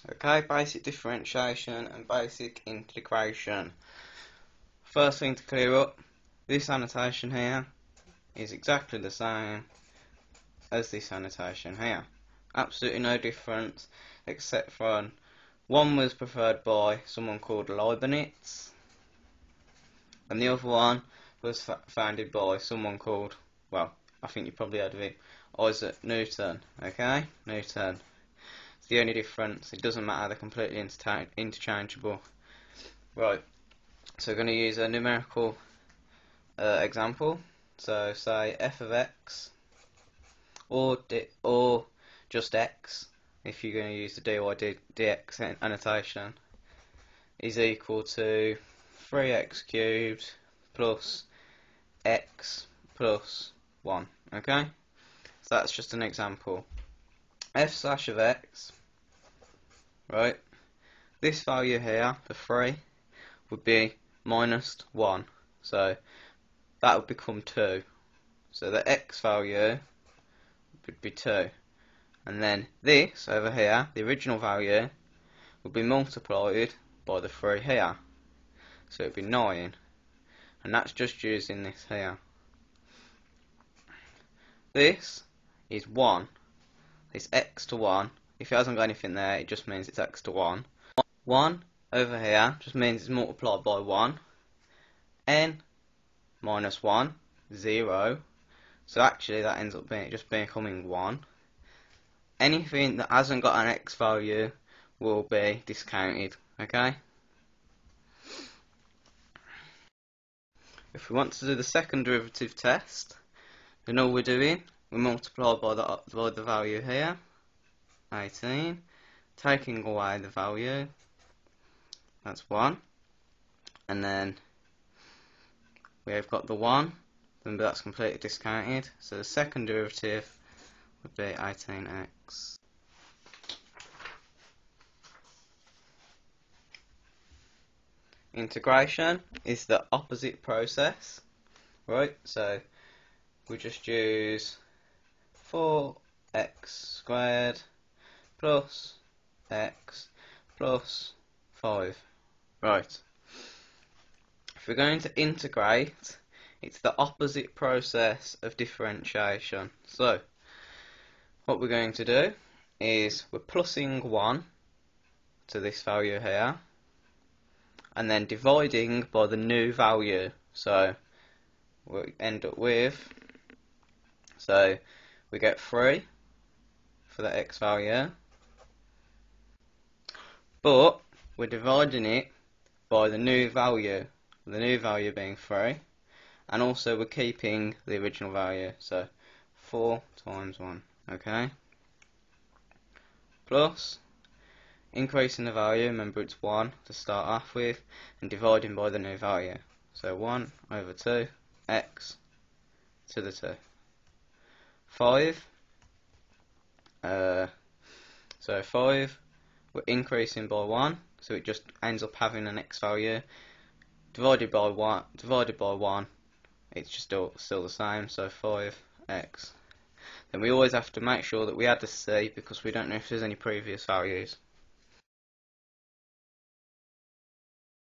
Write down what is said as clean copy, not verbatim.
Okay, basic differentiation and basic integration. First thing to clear up, this annotation here is exactly the same as this annotation here. Absolutely no difference, except for one was preferred by someone called Leibniz, and the other one was founded by someone called, well, I think you probably heard of him, Isaac Newton. Okay, Newton. It's the only difference. It doesn't matter, they're completely interchangeable. Right, so we're going to use a numerical example. So say f of x, or just x, if you're going to use the dy dx annotation, is equal to 3x cubed plus x plus 1. Okay, so that's just an example. F slash of x, right, this value here, the 3, would be minus 1, so that would become 2. So the x value would be 2. And then this over here, the original value, would be multiplied by the 3 here. So it would be 9. And that's just using this here. This is 1. It's x to 1. If it hasn't got anything there, it just means it's x to 1. 1 over here just means it's multiplied by 1. N minus 1, 0. So actually that ends up becoming 1. Anything that hasn't got an x value will be discounted, okay? If we want to do the second derivative test, then all we're doing, we multiply by the value here, 18, taking away the value, that's 1, and then we've got the 1, then that's completely discounted, so the second derivative would be 18x. Integration is the opposite process, right? So we just use 4x squared plus x plus 5. Right. If we're going to integrate, it's the opposite process of differentiation. So what we're going to do is we're plussing 1 to this value here, and then dividing by the new value. So we end up with, so we get 3 for the x value, but we're dividing it by the new value being 3, and also we're keeping the original value, so 4 times 1, okay, plus increasing the value, remember it's 1 to start off with, and dividing by the new value, so 1 over 2 x to the 2. 5, so 5, we're increasing by 1, so it just ends up having an x value, divided by 1, it's just still the same, so 5x. Then we always have to make sure that we add the c, because we don't know if there's any previous values.